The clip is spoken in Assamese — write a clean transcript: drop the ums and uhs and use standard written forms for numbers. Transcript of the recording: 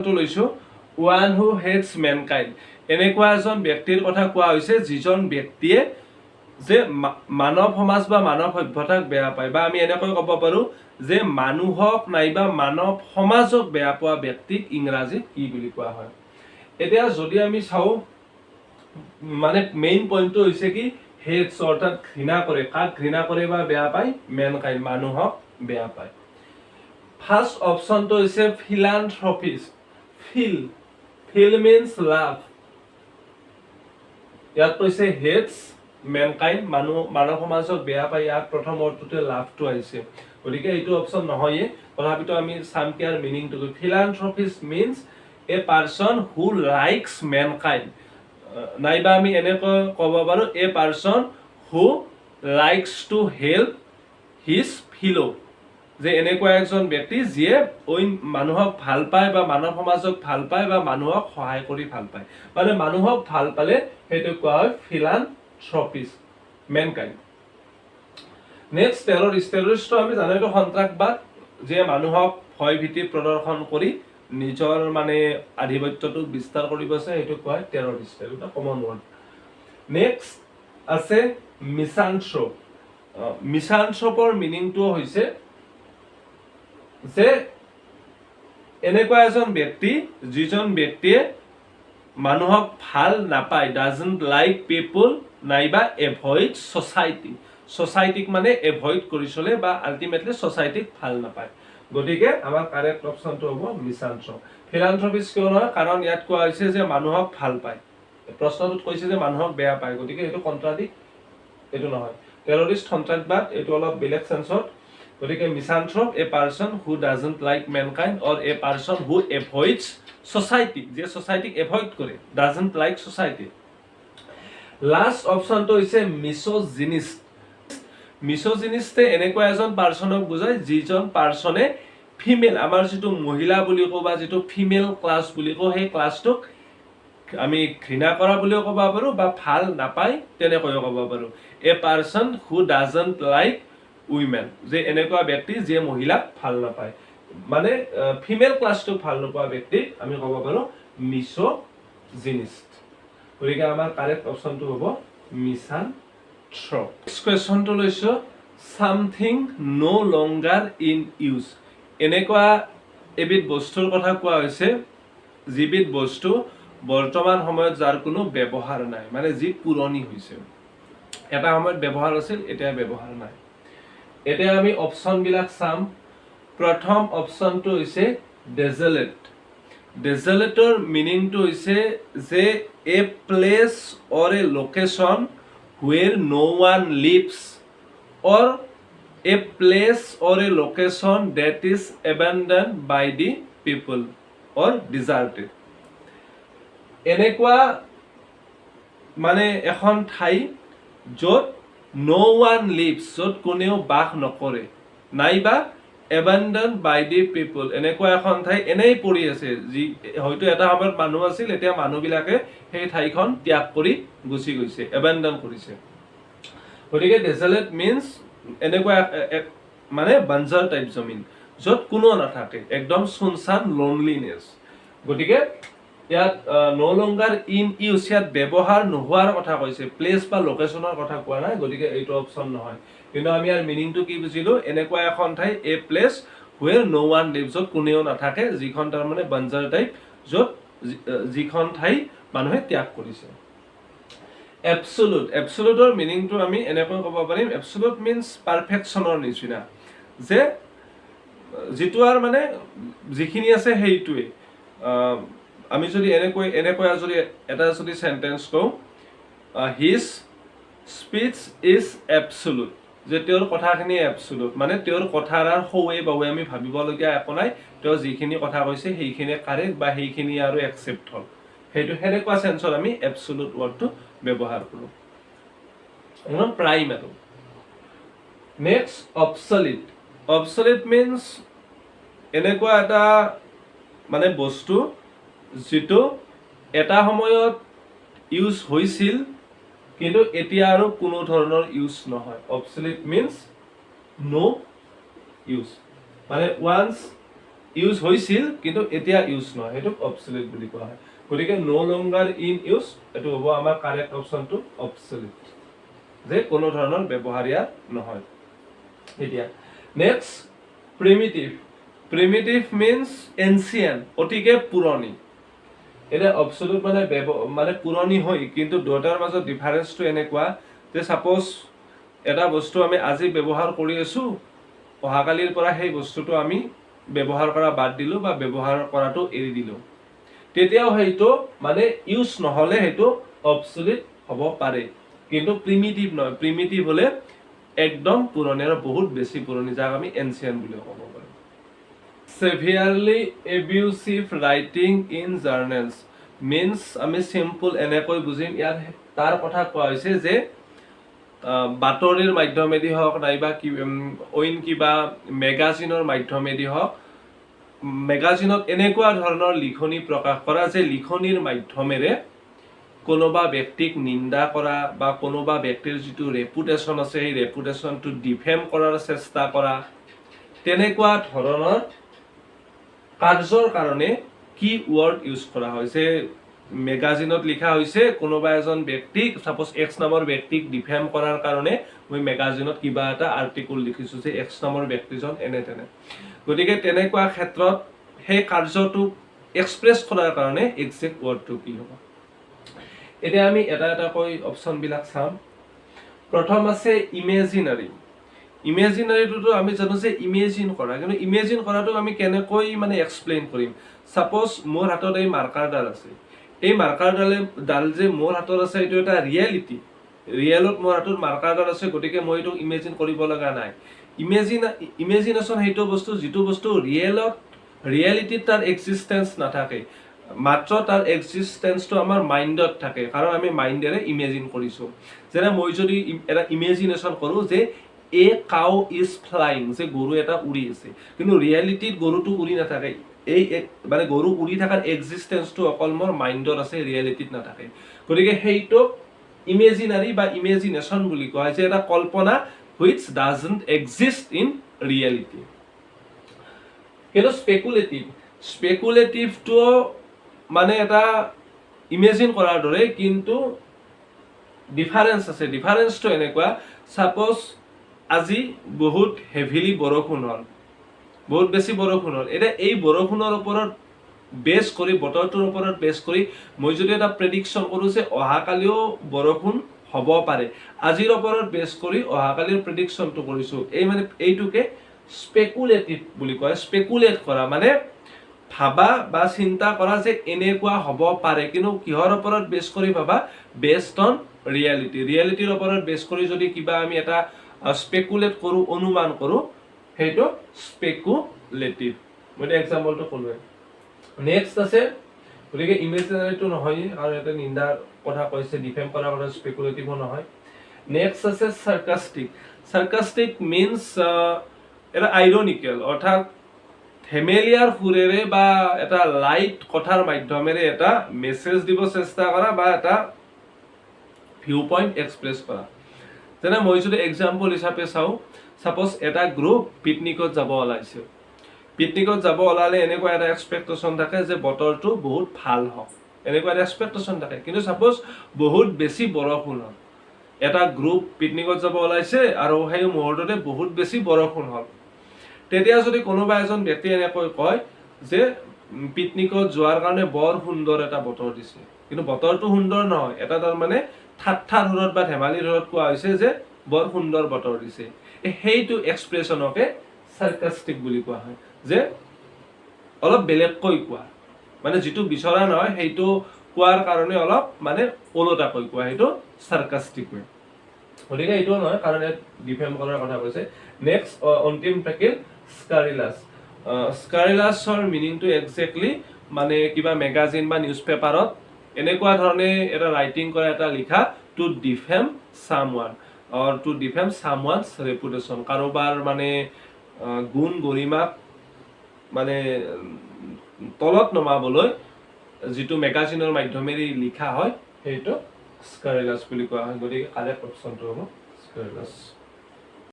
লৈছো ওৱান হু হেটছ মেনকাইণ্ড এনেকুৱা এজন ব্যক্তিৰ কথা কোৱা হৈছে যিজন ব্যক্তিয়ে যে মানৱ সমাজ বা মানৱ সভ্যতাক বেয়া পায় বা আমি এনেকৈ ক'ব পাৰো যে মানুহক নাইবা মানৱ সমাজক বেয়া পোৱা ব্যক্তিক ইংৰাজীত কি বুলি কোৱা হয় এতিয়া যদি আমি চাওঁ মানে মেইন পইণ্টটো হৈছে কি হেটছ অৰ্থাৎ ঘৃণা কৰে কাক ঘৃণা কৰে বা বেয়া পায় মেনকাইণ্ড মানুহক বেয়া পায় ফাৰ্ষ্ট অপচনটো হৈছে ফিলান্থ্ৰপিষ্ট Feel means love. ইয়াত কৈছে hates mankind মানৱ সমাজক বেয়া পায় ইয়াত প্ৰথম অৰ্থটোতে লাভটো আহিছে গতিকে এইটো অপচন নহয়ে তথাপিতো আমি চাম কি আৰু মিনিংটো philanthropist means a person who likes mankind নাইবা আমি এনেকৈ ক'ব পাৰো a person who likes to help his fellow যে এনেকুৱা একজন ব্যক্তি যিয়ে অইন মানুহক ভাল পায় বা মানৱ সমাজক ভাল পায় বা মানুহক সহায় কৰি ভাল পায় মানে মানুহক ভাল পালে সেইটো কোৱা হয় ফিলান্থ্ৰপিষ্ট মেনকাইণ্ড নেক্সট টেৰৰিষ্ট আমি জানো এইটো সন্ত্ৰাসবাদ যিয়ে মানুহক ভয় ভীতি প্ৰদৰ্শন কৰি নিজৰ মানে আধিপত্যটো বিস্তাৰ কৰিব আছে সেইটো কোৱা হয় টেৰৰিষ্ট এটা কমন ৱৰ্ড নেক্সট আছে মিছান্থ্ৰপৰ মিনিংটো হৈছে যে এনেকুৱা এজন ব্যক্তি যিজন ব্যক্তিয়ে মানুহক ভাল নাপায় ডাজন্ট লাইক পিপল নাইবা এভইড সোসাইটিক মানে এভইড কৰি চলে বা আলটিমেটলি সোসাইটিক ভাল নাপায় গতিকে আমাৰ কাৰেক্ট অপচনটো হ'ব মিছান্থ্ৰপ ফিলান্থ্ৰপিষ্ট কিয় নহয় কাৰণ ইয়াত কোৱা হৈছে যে মানুহক ভাল পায় প্ৰশ্নটোত কৈছে যে মানুহক বেয়া পায় গতিকে এইটো কন্ট্ৰাডিক্ট এইটো নহয় টেৰৰিষ্ট সন্ত্ৰাসবাদ এইটো অলপ বেলেগ সেন্সত গতিকে misanthrope a person who doesn't like mankind or a person who avoids society যে সোসাইটিক এভইড কৰে ডাজন্ট লাইক সোসাইটি লাষ্ট অপচনটো হৈছে মিছজিনিষ্টে এনেকুৱা এজন পাৰ্সনক বুজায় যিজন পাৰ্সনে ফিমেল আমাৰ যিটো মহিলা বুলি কওঁ বা যিটো ফিমেল ক্লাছ বুলি কওঁ সেই ক্লাছটোক আমি ঘৃণা কৰা বুলিও ক'ব পাৰো বা ভাল নাপায় তেনেকৈও ক'ব পাৰো a person who doesn't like women যে এনেকুৱা ব্যক্তি যিয়ে মহিলাক ভাল নাপায় মানে ফিমেল ক্লাছটোক ভাল নোপোৱা ব্যক্তিক আমি ক'ব পাৰো মিছজিনিষ্ট গতিকে আমাৰ কাৰেক্ট অপচনটো হ'ব মিছান্থ্ৰপ নেক্সট কুৱেশ্যনটো লৈছো something no longer in use এনেকুৱা এবিধ বস্তুৰ কথা কোৱা হৈছে যিবিধ বস্তু বৰ্তমান সময়ত যাৰ কোনো ব্যৱহাৰ নাই মানে যি পুৰণি হৈছে এটা সময়ত ব্যৱহাৰ আছিল এতিয়া ব্যৱহাৰ নাই এতিয়া আমি অপচন বিলাক চাম প্ৰথম অপচনটো হৈছে ডেজলেটৰ মিনিংটো হৈছে যে a place or a location where no one lives or a place or a location that is abandon by the people or deserted এনেকুৱা মানে এখন ঠাই য'ত no one lives য'ত কোনেও বাস নকৰে নাইবা abandoned by the people এনেকুৱা এখন ঠাই এনেই পৰি আছে যি হয়তো এটা সময়ত মানুহ আছিল এতিয়া মানুহবিলাকে সেই ঠাইখন ত্যাগ কৰি গুচি গৈছে abandon কৰিছে গতিকে desolate means এনেকুৱা মানে বাঞ্জাৰ টাইপ জমিন য'ত কোনো নাথাকে একদম সুনসান লোনলিনেছ গতিকে ইয়াত নো লংগাৰ ইন ইউজ ইয়াত ব্যৱহাৰ নোহোৱাৰ কথা কৈছে প্লেচ বা লোকেশ্যনৰ কথা কোৱা নাই গতিকে এইটো অপচন নহয় কিন্তু আমি ইয়াৰ মিনিংটো কি বুজিলো এনেকুৱা এখন ঠাই a place where no one lives য'ত কোনেও নাথাকে যিখন তাৰ মানে বাঞ্জাৰ টাইপ য'ত যিখন ঠাই মানুহে ত্যাগ কৰিছে এবছলুটৰ মিনিংটো আমি এনেকৈ ক'ব পাৰিম এবছলুট মিন্স পাৰফেকশ্যনৰ নিচিনা যে যিটো আৰু মানে যিখিনি আছে সেইটোৱে আমি যদি এনেকৈ যদি এটা যদি সেন্টেন্স কওঁ হিজ স্পীচ ইজ এবছলুট যে তেওঁৰ কথাখিনি এবছলুট মানে তেওঁৰ কথাৰ আৰু সৌৱে বাৱে আমি ভাবিবলগীয়া একো নাই তেওঁ যিখিনি কথা কৈছে সেইখিনি কাৰেক্ট বা সেইখিনি আৰু একচেপ্ট হ'ল সেইটো সেনেকুৱা সেন্সত আমি এবছলুট ৱৰ্ডটো ব্যৱহাৰ কৰোঁ প্ৰাইম আৰু নেক্সট অবছলিট মিন্স এনেকুৱা এটা মানে বস্তু যিটো এটা সময়ত ইউজ হৈছিল কিন্তু এতিয়া আৰু কোনো ধৰণৰ ইউজ নহয় অবছলিট মিন্স নো ইউজ মানে ওয়ান্স ইউজ হৈছিল কিন্তু এতিয়া ইউজ নহয়, সেইটো অবসলিট বুলি কোৱা হয়। গতিকে নো লংগাৰ ইন ইউজ, এইটো হ'ব আমাৰ কাৰেক্ট অপশনটো অবসলিট, যে কোনো ধৰণৰ ব্যৱহাৰ ইয়াত নহয়। এতিয়া next primitive. Primitive means ancient, অতিকে পুৰণি। এতিয়া অবসলিউট মানে পুৰণি হয়, কিন্তু দুটাৰ মাজত ডিফাৰেন্সটো এনেকুৱা যে সাপোজ এটা বস্তু আমি আজি ব্যৱহাৰ কৰি আছো, অহাকালিৰ পৰা সেই বস্তুটো আমি ব্যৱহাৰ কৰা বাদ দিলো বা ব্যৱহাৰ কৰাটো এৰি দিলো, তেতিয়াও সেইটো মানে ইউজ নহলে সেইটো অবসলিউট হ'ব পাৰে, কিন্তু প্ৰিমিটিভ নহয়। প্ৰিমিটিভ হলে একদম পুৰণি আৰু বহুত বেছি পুৰণি, যাক আমি এনচিয়েন্ট বুলি ক'ব পাৰো। severely abusive writing in journals means আমি simple এনেকৈ বুজিম, ইয়াত তাৰ কথা কোৱা হৈছে যে বাতৰিৰ মাধ্যমেদি হওক নাইবা অইন কিবা মেগাজিনৰ মাধ্যমেদি হওক, মেগাজিনত এনেকুৱা ধৰণৰ লিখনি প্ৰকাশ কৰা যে লিখনিৰ মাধ্যমেৰে কোনোবা ব্যক্তিক নিন্দা কৰা বা কোনোবা ব্যক্তিৰ যিটো ৰেপুটেশ্যন আছে সেই ৰেপুটেশ্যনটো ডিফেম কৰাৰ চেষ্টা কৰা, তেনেকুৱা ধৰণৰ কাৰ্যৰ কাৰণে কি ৱৰ্ড ইউজ কৰা হৈছে। মেগাজিনত লিখা হৈছে কোনোবা এজন ব্যক্তিক, সাপোজ এক্স নামৰ ব্যক্তিক ডিফেম কৰাৰ কাৰণে মই মেগাজিনত কিবা এটা আৰ্টিকল লিখিছো যে এক্স নামৰ ব্যক্তিজন এনে তেনে, গতিকে তেনেকুৱা ক্ষেত্ৰত সেই কাৰ্যটো এক্সপ্ৰেছ কৰাৰ কাৰণে এক্সেক্ট ৱৰ্ডটো কি হ'ব। এতিয়া আমি এটা এটাকৈ অপশ্যন বিলাক চাম। প্ৰথম আছে ইমেজিনাৰী। ইমেজিনাৰীটোতো আমি জানো যে ইমেজিন কৰা, কিন্তু ইমেজিন কৰাটো আমি কেনেকৈ মানে এক্সপ্লেইন কৰিম। সাপোজ মোৰ হাতত এই মাৰ্কাৰডাল আছে, এই মাৰ্কাৰডাল যে মোৰ হাতত আছে এইটো এটা ৰিয়েলিটি, ৰিয়েলত মোৰ হাতত মাৰ্কাৰডাল আছে, গতিকে মই এইটো ইমেজিন কৰিব লগা নাই। ইমেজিনেশ্যন সেইটো বস্তু যিটো বস্তু ৰিয়েলিটিত তাৰ এক্সিষ্টেঞ্চ নাথাকে, মাত্ৰ তাৰ এক্সিষ্টেঞ্চটো আমাৰ মাইণ্ডত থাকে, কাৰণ আমি মাইণ্ডেৰে ইমেজিন কৰিছো। যেনে মই যদি এটা ইমেজিনেশ্যন কৰো যে এ কাউ ইজ ফ্লাইং, যে গৰু এটা উৰি আছে, কিন্তু ৰিয়েলিটিত গৰুটো উৰি নাথাকে, এই মানে গৰু উৰি থকাৰ এক্সিষ্টেঞ্চটো অকল মোৰ মাইণ্ডত আছে, ৰিয়েলিটিত নাথাকে। গতিকে সেইটো ইমেজিনাৰী বা ইমেজিনেশ্যন বুলি কোৱা হয়, যে এটা কল্পনা which doesn't exist in reality. কিন্তু স্পেকুলেটিভটো মানে এটা ইমেজিন কৰাৰ দৰে, কিন্তু ডিফাৰেন্স আছে। ডিফাৰেন্সটো এনেকুৱা, সাপোজ আজি বহুত হেভিলি বৰষুণ হ'ল, বহুত বেছি বৰষুণ হ'ল, এতিয়া এই বৰষুণৰ ওপৰত বেছ কৰি, বতৰটোৰ ওপৰত বেছ কৰি মই যদি এটা প্ৰেডিকশ্যন কৰোঁ যে অহাকালিও বৰষুণ হ'ব পাৰে, আজিৰ ওপৰত বেছ কৰি অহাকালিৰ প্ৰেডিকশ্যনটো কৰিছোঁ, এই মানে এইটোকে স্পেকুলেটিভ বুলি কয়। স্পেকুলেট কৰা মানে ভাবা বা চিন্তা কৰা যে এনেকুৱা হ'ব পাৰে, কিন্তু কিহৰ ওপৰত বেছ কৰি ভাবা, বেছড অন ৰিয়েলিটি। ৰিয়েলিটিৰ ওপৰত বেছ কৰি যদি কিবা আমি এটা স্পেকুলেট কৰোঁ, অনুমান কৰোঁ, সেইটো স্পেকুলেটিভ। মই এতিয়া এক্সাম্পলটো ক'লোৱে। নেক্সট আছে, গতিকে ইমেজিনাৰীটো নহয় আৰু এটা নিন্দাৰ কথা কৈছে, ডিফেম কৰাৰ কথা, স্পেকুলেটিভো নহয়। নেক্সট আছে সাৰ্কাষ্টিক। সাৰ্কাষ্টিক মিন্স এটা আইৰনিকেল, অৰ্থাৎ ধেমেলীয়াৰ সুৰেৰে বা এটা লাইট কথাৰ মাধ্যমেৰে এটা মেছেজ দিব চেষ্টা কৰা বা এটা ভিউ পইণ্ট এক্সপ্ৰেছ কৰা। যেনে মই যদি এক্সাম্পল হিচাপে চাওঁ, সাপোজ এটা গ্ৰুপ পিকনিকত যাব ওলাইছে। পিকনিকত যাব ওলালে এনেকুৱা এটা এক্সপেক্টেশ্যন থাকে যে বতৰটো বহুত ভাল হওক, এনেকুৱা এটা এক্সপেক্টেশ্যন থাকে, কিন্তু সাপোজ বহুত বেছি বৰষুণ হ'ল। এটা গ্ৰুপ পিকনিকত যাব ওলাইছে আৰু সেই মুহূৰ্ততে বহুত বেছি বৰষুণ হ'ল, তেতিয়া যদি কোনোবা এজন ব্যক্তি এনেকৈ কয় যে পিকনিকত যোৱাৰ কাৰণে বৰ সুন্দৰ এটা বতৰ দিছে, কিন্তু বতৰটো সুন্দৰ নহয়, এটা তাৰমানে ঠাট্টাৰ সুৰত বা ধেমালিৰ সুৰত কোৱা হৈছে যে বৰ সুন্দৰ বতৰ দিছে, সেইটো এক্সপ্ৰেছনকে সাৰ্কাষ্টিক বুলি কোৱা হয়, যে অলপ বেলেগকৈ কোৱা, মানে যিটো বিচৰা নহয় সেইটো কোৱাৰ কাৰণে অলপ মানে ওলোটাকৈ কোৱা, সেইটো সাৰ্কাষ্টিক হয়। গতিকে এইটো নহয়, কাৰণ ইয়াত ডিফেম কৰাৰ কথা কৈছে। নেক্সট অন্তিম থাকিল স্কাৰিলাছ। স্কাৰিলাছৰ মিনিংটো একজেক্টলি মানে কিবা মেগাজিন বা নিউজ পেপাৰত এনেকুৱা ধৰণে এটা ৰাইটিং কৰা, এটা লিখা, টু ডিফেম সামওৱান অৰ টু ডিফেম সামওৱানছ ৰেপুটেশ্যন, কাৰোবাৰ মানে গুণ গৰিমাক মানে তলত নমাবলৈ যিটো মেগাজিনৰ মাধ্যমেৰে লিখা হয়, সেইটো স্কাৰিলাছ বুলি কোৱা হয়। গতিকে কাৰেক্ট অপশ্যনটো হ'ব স্কাৰিলাছ।